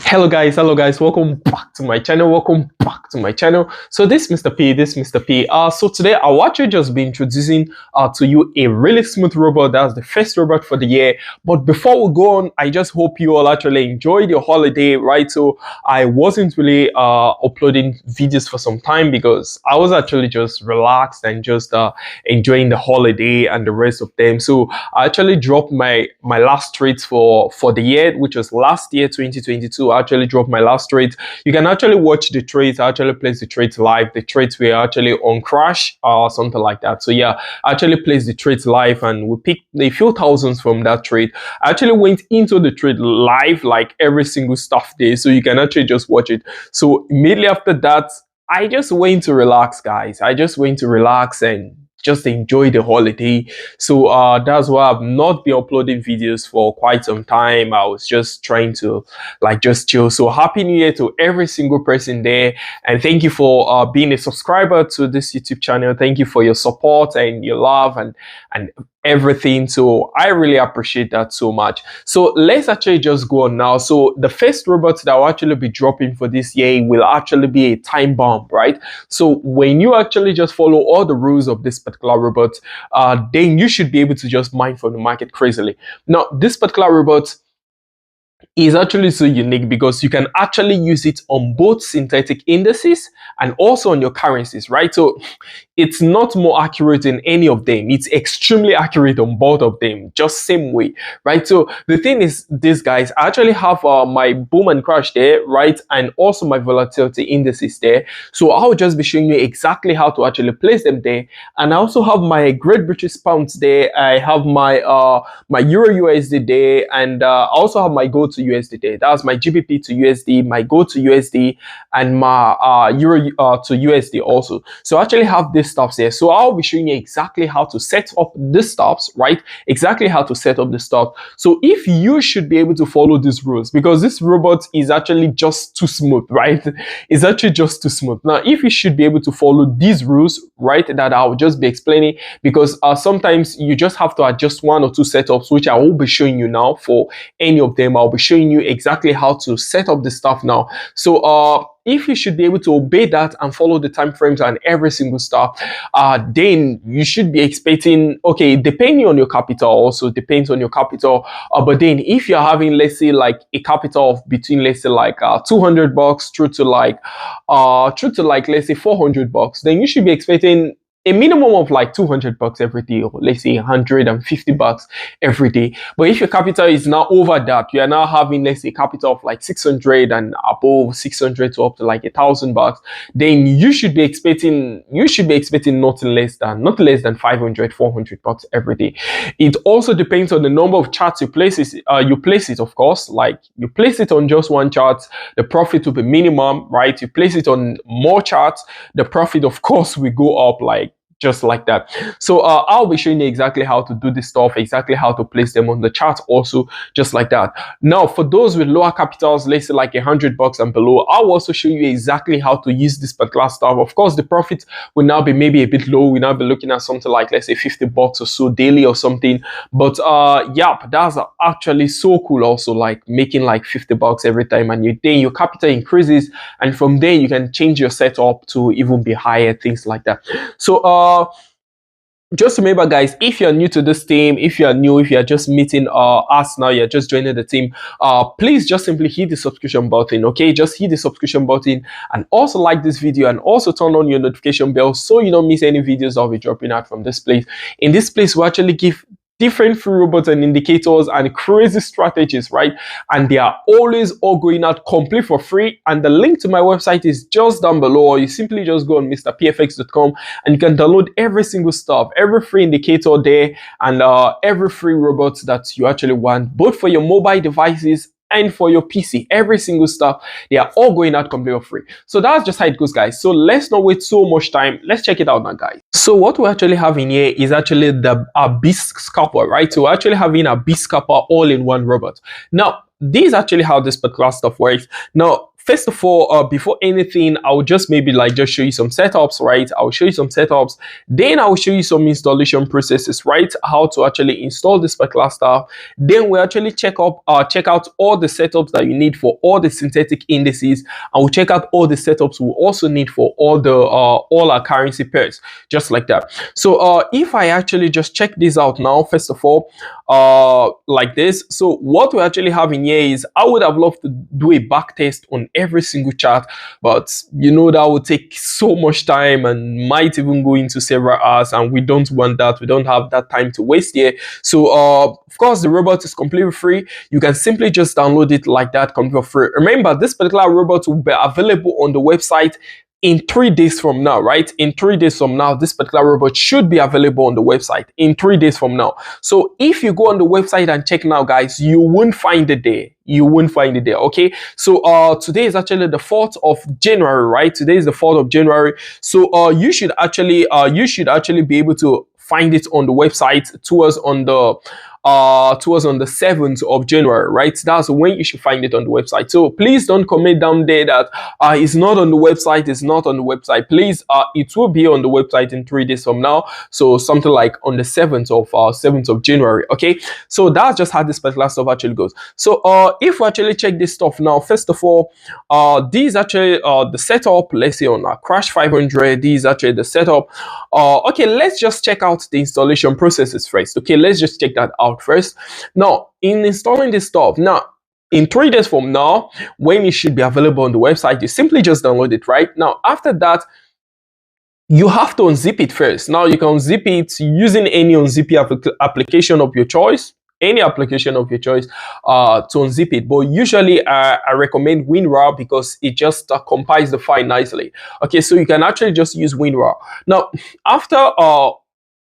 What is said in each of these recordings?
Hello guys, welcome back to my channel. So this is Mr. P. So today I'll actually just be introducing to you a really smooth robot. That's the first robot for the year. But before we go on, I just hope you all actually enjoyed your holiday, right? So I wasn't really uploading videos for some time because I was actually just relaxed and just enjoying the holiday and the rest of them. So I actually dropped my last trades for the year, which was last year 2022. I actually dropped my last trade. You can actually watch the trades. I actually place the trades live. The trades were actually on crash or something like that. So yeah, I actually placed the trades live and we picked a few thousands from that trade. I actually went into the trade live like every single staff day, so you can actually just watch it. So immediately after that, I just went to relax, guys. I just went to relax and just enjoy the holiday. So that's why I've not been uploading videos for quite some time. I was just trying to just chill. So happy new year to every single person there, and thank you for being a subscriber to this YouTube channel. Thank you for your support and your love and everything. So I really appreciate that so much. So let's actually just go on now. So the first robot that I'll actually be dropping for this year will actually be a time bomb, right? So when you actually just follow all the rules of this particular robot, then you should be able to just mine from the market crazily. Now this particular robot is actually so unique because you can actually use it on both synthetic indices and also on your currencies, right? So it's not more accurate in any of them. It's extremely accurate on both of them, just same way, right? So the thing is, these guys, I actually have my boom and crash there, right? And also my volatility indices there. So I'll just be showing you exactly how to actually place them there. And I also have my Great British Pounds there. I have my my Euro USD there, and I also have my Go to USD there. That's my GBP to USD, my Go to USD, and my Euro to USD also. So I actually have this stops here. So I'll be showing you exactly how to set up the stops, right? Exactly how to set up the stop. So if you should be able to follow these rules, because this robot is actually just too smooth, right? It's actually just too smooth. Now, if you should be able to follow these rules, right, that I'll just be explaining, because sometimes you just have to adjust one or two setups, which I will be showing you now. For any of them, I'll be showing you exactly how to set up the stuff now. So if you should be able to obey that and follow the time frames and every single stuff, then you should be expecting, okay, depending on your capital, also depends on your capital, but then if you're having, let's say, like a capital of between, let's say, like $200 through to like let's say $400, then you should be expecting a minimum of like $200 every day, or let's say $150 every day. But if your capital is now over that, you are now having, let's say, capital of like 600 and above 600 to up to like $1,000, then you should be expecting nothing less than $500-400 every day. It also depends on the number of charts you place it, of course. Like you place it on just one chart, the profit will be minimum, right? You place it on more charts, the profit of course will go up like just like that. So I'll be showing you exactly how to do this stuff, exactly how to place them on the chart also, just like that. Now for those with lower capitals, let's say like $100 and below, I'll also show you exactly how to use this particular stuff. Of course, the profit will now be maybe a bit low. We'll now be looking at something like, let's say, $50 or so daily or something. But yeah, that's actually so cool also, like making like $50 every time, and then your capital increases, and from there you can change your setup to even be higher, things like that. So just remember, guys, if you're new to this team, if you're just meeting us now, you're just joining the team, please just simply hit the subscription button, okay? Just hit the subscription button and also like this video and also turn on your notification bell so you don't miss any videos I'll be dropping out from this place. In this place, we actually give different free robots and indicators and crazy strategies, right? And they are always all going out complete for free. And the link to my website is just down below, or you simply just go on mrpfx.com and you can download every single stuff, every free indicator there, and every free robot that you actually want, both for your mobile devices and for your PC. Every single stuff, they are all going out completely free. So that's just how it goes, guys. So let's not wait so much time. Let's check it out now, guys. So what we actually have in here is actually the Abyss Scalper, right? So we're actually having a Scalper all in one robot. Now, this is actually how this particular stuff works. Now, first of all, before anything, I will just maybe like just show you some setups, right? I will show you some setups, then I will show you some installation processes, right? How to actually install this particular stuff. Then we actually check out all the setups that you need for all the synthetic indices, and we'll check out all the setups we also need for all our currency pairs, just like that. So if I actually just check this out now, first of all, like this. So what we actually have in here is, I would have loved to do a back test on every single chart, but you know that would take so much time and might even go into several hours, and we don't want that. We don't have that time to waste here. So of course, the robot is completely free. You can simply just download it like that, completely free. Remember, this particular robot will be available on the website in 3 days from now, right? In 3 days from now, this particular robot should be available on the website in 3 days from now. So if you go on the website and check now, guys, you won't find it there. You won't find it there. Okay, so today is actually the 4th of January, right? Today is the 4th of January. So you should actually be able to find it on the website towards on the 7th of January, right? That's when you should find it on the website. So please don't comment down there that it's not on the website, it's not on the website. Please, it will be on the website in 3 days from now. So something like on the 7th of January. Okay, so that's just how this particular stuff actually goes. So if we actually check this stuff now, first of all, these actually the setup. Let's say on our Crash 500, these actually the setup. Okay, let's just check out the installation processes first. Okay, let's just check that out first. Now, in installing this stuff, now in 3 days from now, when it should be available on the website, you simply just download it. Right now, after that, you have to unzip it first. Now you can unzip it using any unzip application of your choice, any application of your choice to unzip it. But usually I recommend WinRAR because it just compiles the file nicely. Okay, so you can actually just use WinRAR. Now, after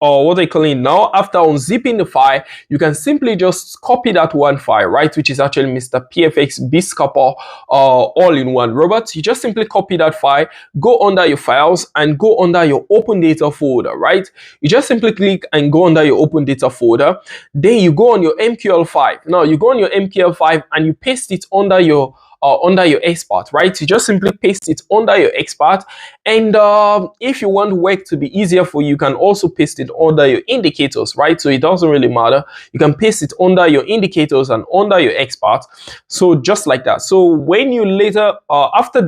or what they call it now, after unzipping the file, you can simply just copy that one file, right? Which is actually Mr. P Fx Scalper all-in-one robot. You just simply copy that file, go under your files and go under your open data folder, right? You just simply click and go under your open data folder. Then you go on your MQL5. Now you go on your MQL5 and you paste it under your expert, right? You just simply paste it under your expert, and if you want work to be easier for you, you can also paste it under your indicators, right? So it doesn't really matter. You can paste it under your indicators and under your expert. So just like that. So when you later after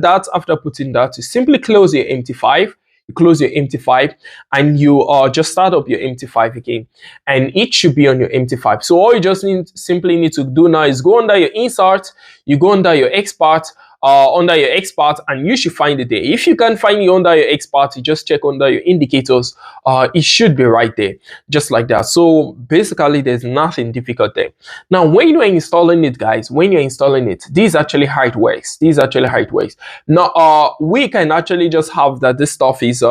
putting that, you simply close your MT5. You close your MT5 and you just start up your MT5 again, and it should be on your MT5. So all you just simply need to do now is go under your insert, you go under your expert, and you should find it there. If you can't find it under your expert, you just check under your indicators. It should be right there, just like that. So basically, there's nothing difficult there. Now, when you're installing it, guys, this is actually how it works. Now, we can actually just have that this stuff is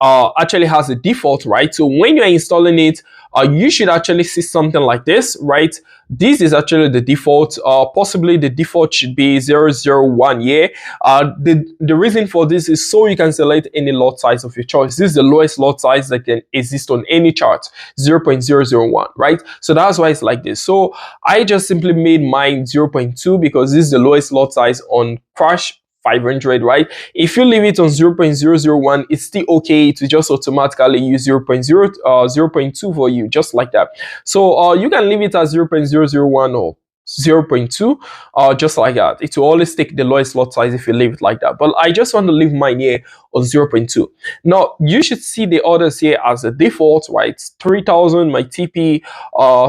actually has a default, right? So when you're installing it, you should actually see something like this, right? This is actually the default. Possibly the default should be 001. Yeah. The reason for this is so you can select any lot size of your choice. This is the lowest lot size that can exist on any chart, 0.001, right? So that's why it's like this. So I just simply made mine 0.2 because this is the lowest lot size on Crash 500, right? If you leave it on 0.001, it's still okay to just automatically use 0.2 for you, just like that. So you can leave it as 0.001 or 0.2 just like that. It will always take the lowest lot size if you leave it like that, but I just want to leave mine here on 0.2. Now you should see the orders here as a default, right? 3,000. My TP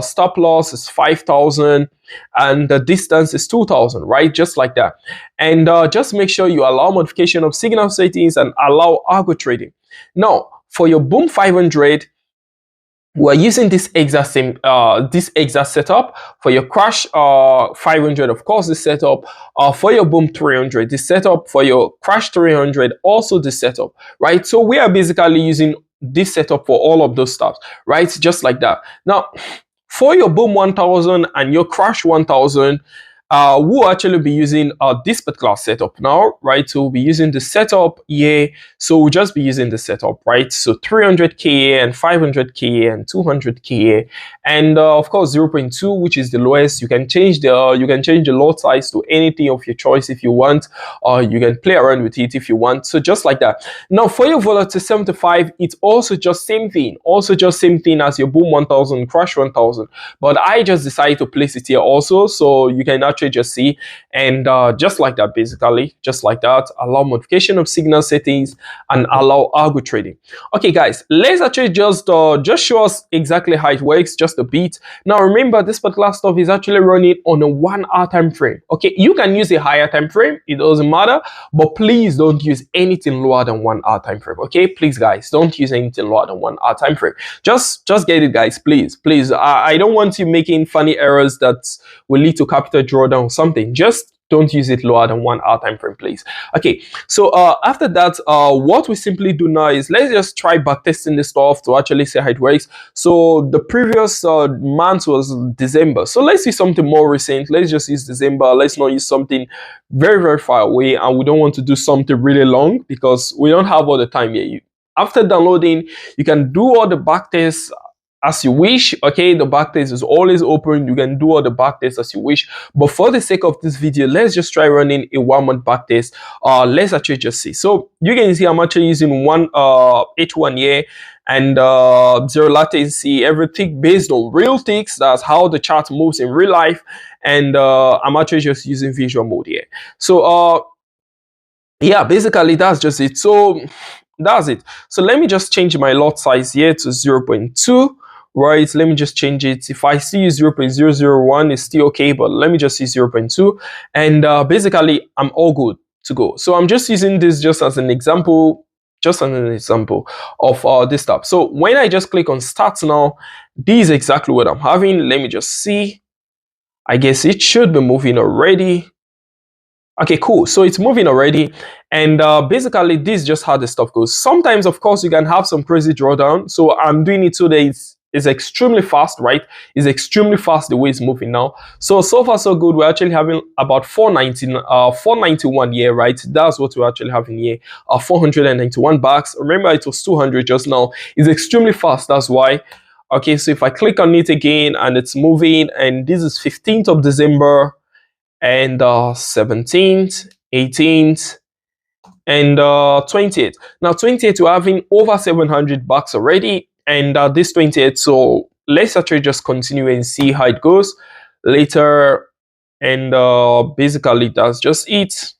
stop loss is 5,000 and the distance is 2,000, right? Just like that. And just make sure you allow modification of signal settings and allow algo trading. Now for your Boom 500, we're using this exact same setup. For your Crash 500, of course, this setup. For your Boom 300, this setup. For your Crash 300, also this setup, right? So we are basically using this setup for all of those stuff, right? Just like that. Now, for your Boom 1000 and your Crash 1000, we'll actually be using this particular setup now, right? So we'll be using the setup here. So we'll just be using the setup, right? So 300k and 500k and 200k, and of course 0.2, which is the lowest. You can change the lot size to anything of your choice if you want, or you can play around with it if you want. So just like that. Now for your Volatility 75, it's also just same thing, as your boom 1000, crash 1000, but I just decided to place it here also, so you can actually just see, and just like that, basically just like that. Allow modification of signal settings and allow algo trading. Okay guys, let's actually just show us exactly how it works just a bit. Now remember, this particular stuff is actually running on a 1 hour time frame. Okay, you can use a higher time frame, it doesn't matter, but please don't use anything lower than 1 hour time frame. Okay, please guys, don't use anything lower than 1 hour time frame. Just get it guys, please. I don't want you making funny errors that will lead to capital drawdown or something. Just don't use it lower than 1 hour time frame, please. Okay, so after that, what we simply do now is let's just try backtesting this stuff to actually see how it works. So the previous month was December, so let's see something more recent. Let's just use December. Let's not use something very far away, and we don't want to do something really long because we don't have all the time here. After downloading, you can do all the backtests as you wish. Okay, the backtest is always open. You can do all the backtests as you wish, but for the sake of this video, let's just try running a 1 month backtest. Let's actually just see. So you can see I'm actually using one H1 here, and zero latency, everything based on real ticks. That's how the chart moves in real life, and I'm actually just using visual mode here. So yeah, basically that's just it. So that's it. So let me just change my lot size here to 0.2. right? Let me just change it. If I see 0.001, it's still okay, but let me just see 0.2, and basically I'm all good to go. So I'm just using this just as an example, of this stuff. So when I just click on start now, this is exactly what I'm having. Let me just see. I guess it should be moving already. Okay, cool. So it's moving already, and basically this is just how the stuff goes. Sometimes, of course, you can have some crazy drawdown. So I'm doing it so that it's extremely fast, right? It's extremely fast the way it's moving now. So far so good. We're actually having about 491 here, right? That's what we're actually having here. 491 bucks. Remember, it was 200 just now. It's extremely fast. That's why. Okay, so if I click on it again and it's moving, and this is 15th of December. And 17th, 18th, and 28th. Now 28th, we're having over 700 bucks already, and this 28th. So let's actually just continue and see how it goes later. And basically that's just it.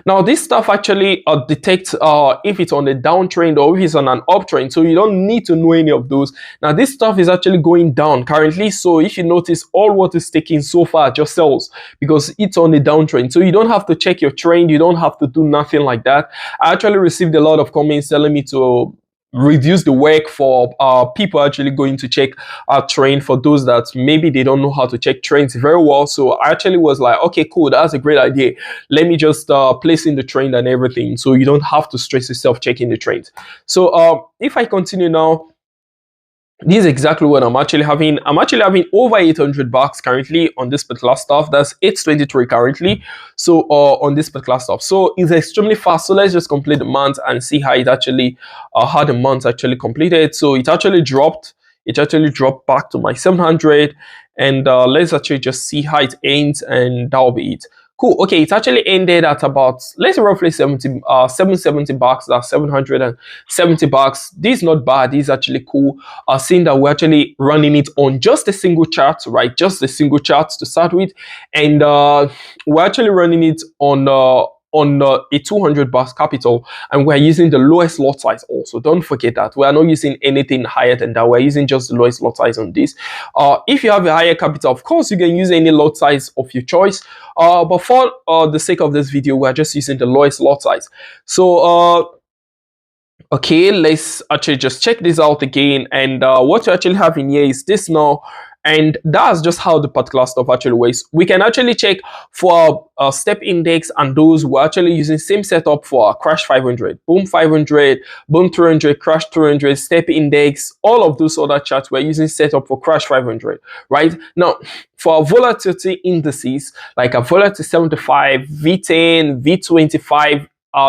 Now this stuff actually detects if it's on a downtrend or if it's on an uptrend, so you don't need to know any of those. Now this stuff is actually going down currently, so if you notice, all what is taking so far just sells because it's on a downtrend, so you don't have to check your trend, you don't have to do nothing like that. I actually received a lot of comments telling me to reduce the work for people actually going to check our trend, for those that maybe they don't know how to check trends very well. So I actually was like, okay, cool, that's a great idea. Let me just place in the trend and everything, so you don't have to stress yourself checking the trend. So if I continue now, this is exactly what I'm actually having. I'm actually having over 800 bucks currently on this particular stuff. That's 823 currently. So on this particular stuff, so it's extremely fast. So let's just complete the month and see how it actually how the month actually completed. So it actually dropped back to my 700, and let's actually just see how it ends, and that'll be it. Cool. Okay, it actually ended at about, let's say, roughly 770 bucks. That's 770 bucks. This is not bad. This is actually cool. Seeing that we're actually running it on just a single chart, right? Just a single chart to start with, and we're actually running it on a 200 bucks capital, and we're using the lowest lot size also. Don't forget that we are not using anything higher than that. We're using just the lowest lot size on this. If you have a higher capital, of course you can use any lot size of your choice, but for the sake of this video, we're just using the lowest lot size. So okay, let's actually just check this out again, and what you actually have in here is this now. And that's just how the particular stuff actually works. We can actually check for step index, and those we're actually using same setup for crash 500, boom 500, boom 300, crash 300, step index, all of those other charts we're using setup for crash 500, right? Now, for our volatility indices, like a volatility 75, V10, V25,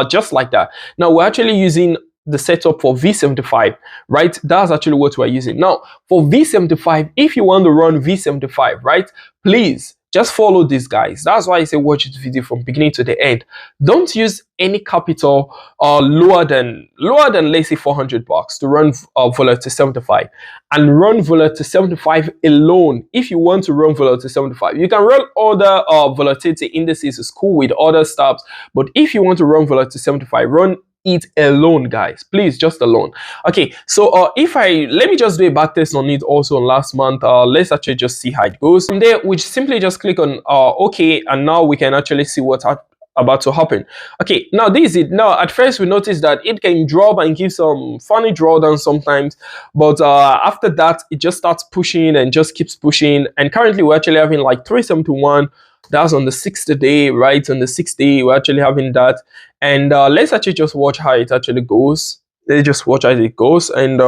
just like that. Now, we're actually using the setup for V75, right? That's actually what we're using. Now, for V75, if you want to run V75, right, please just follow these guys. That's why I say watch this video from beginning to the end. Don't use any capital lower than let's say $400 to run Volatility 75, and run Volatility 75 alone. If you want to run Volatility 75, you can run other volatility indices, is cool with other stuff, but if you want to run Volatility 75, run it alone, guys, please, just alone. Okay, so let me just do a backtest on it also on last month. Let's actually just see how it goes. From there, we simply just click on okay, and now we can actually see what's about to happen. Okay, now this is it. Now at first we noticed that it can drop and give some funny drawdown sometimes, but after that it just starts pushing and just keeps pushing, and currently we're actually having like 371. That's on the 6th day, right? On the 6th day, we're actually having that. And let's actually just watch how it actually goes. Let's just watch how it goes. And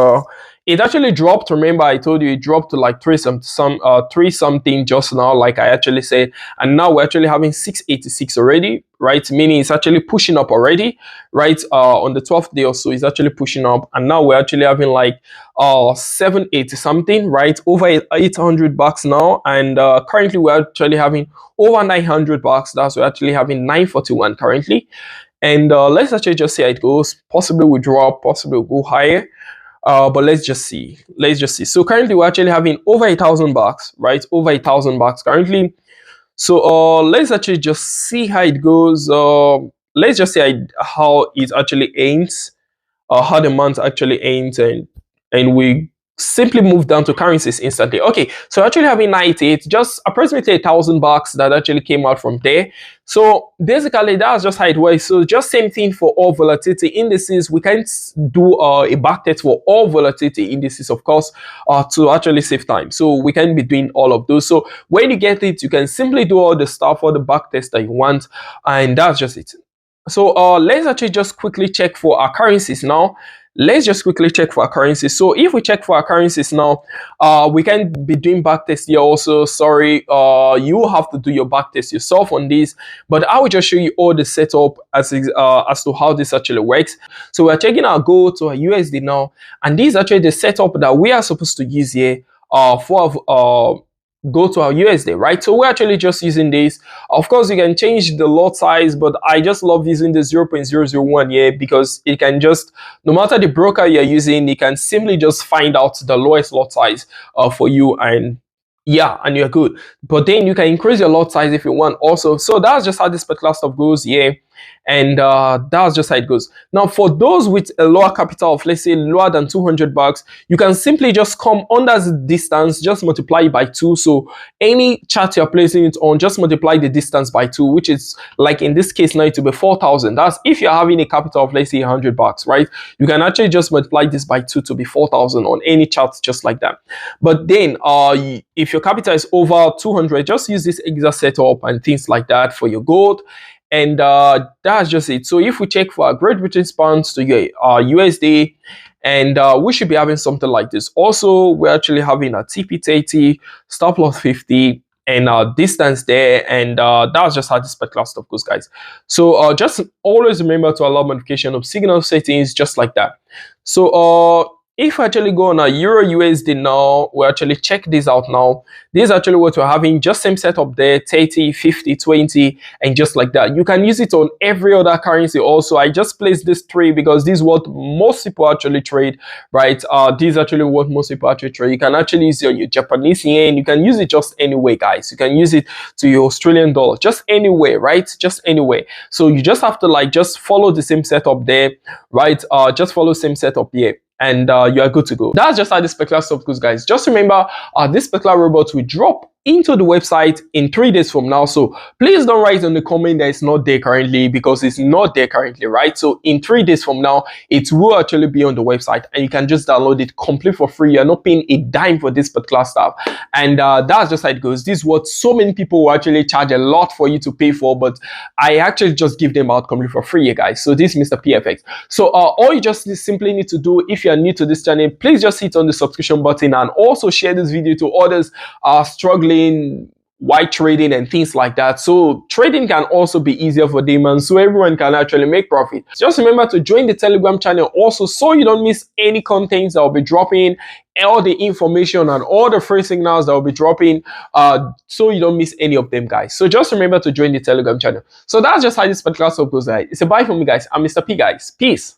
it actually dropped. Remember, I told you it dropped to like 3 something just now, like I actually said. And now we're actually having 686 already, right? Meaning it's actually pushing up already, right? On the 12th day or so, it's actually pushing up. And now we're actually having like 780 something, right? Over $800 now. And currently we're actually having over $900. That's we're actually having 941 currently. And let's actually just see how it goes. Possibly we drop, possibly we'll go higher. But let's just see. So currently we're actually having over $1,000, right? Over $1,000 currently. So let's actually just see how it goes. Let's just see how it actually ends, how the month actually ends, and we simply move down to currencies instantly. Okay, so actually having 98, just approximately $1,000 that actually came out from there. So basically that's just how it works. So just same thing for all volatility indices. We can't do a backtest for all volatility indices, of course, to actually save time. So we can be doing all of those. So when you get it, you can simply do all the stuff or the backtest that you want, and that's just it. So let's actually just quickly check for our currencies now. Let's just quickly check for our currencies. So if we check for our currencies now, we can be doing backtest here also. Sorry, you have to do your backtest yourself on this, but I will just show you all the setup as to how this actually works. So we're checking our gold to our USD now, and this is actually the setup that we are supposed to use here for go to our USD, right? So we're actually just using this. Of course, you can change the lot size, but I just love using the 0.001 here because it can just, no matter the broker you're using, it can simply just find out the lowest lot size for you, and yeah, and you're good. But then you can increase your lot size if you want also. So that's just how this particular stuff goes here. And that's just how it goes. Now, for those with a lower capital of, let's say, lower than $200, you can simply just come under the distance, just multiply it by 2. So any chart you're placing it on, just multiply the distance by 2, which is like in this case now it will be 4,000. That's if you're having a capital of, let's say, $100, right? You can actually just multiply this by 2 to be 4,000 on any chart, just like that. But then if your capital is over 200, just use this exact setup and things like that for your gold. And that's just it. So if we check for our Great British pounds to USD, and we should be having something like this. Also, we're actually having a TP30, stop loss 50, and distance there, and that's just how this particular stuff goes, guys. So just always remember to allow modification of signal settings, just like that. So if we actually go on a Euro USD now, we actually check this out now. This is actually what we're having, just same setup there, 30, 50, 20, and just like that. You can use it on every other currency also. I just placed this 3 because this is what most people actually trade, right? This is actually what most people actually trade. You can actually use your Japanese yen. You can use it just anyway, guys. You can use it to your Australian dollar, just anywhere, right? Just anywhere. So you just have to like just follow the same setup there, right? Just follow same setup here, and you are good to go. That's just how this particular stuff goes, guys. Just remember, this particular robot will drop into the website in 3 days from now. So please don't write in the comment that it's not there currently, because it's not there currently, right? So in 3 days from now, it will actually be on the website, and you can just download it complete for free. You're not paying a dime for this particular stuff, and that's just how it goes. This is what so many people will actually charge a lot for you to pay for, but I actually just give them out completely for free, guys. So this is Mr. PFX. So all you just simply need to do, if you are new to this channel, please just hit on the subscription button and also share this video to others struggling while trading and things like that, so trading can also be easier for them, and so everyone can actually make profit. Just remember to join the Telegram channel also, so you don't miss any contents that will be dropping, all the information and all the free signals that will be dropping, so you don't miss any of them, guys. So just remember to join the Telegram channel. So that's just how this particular stuff goes, guys. It's a bye from me, guys. I'm Mr. P, guys. Peace.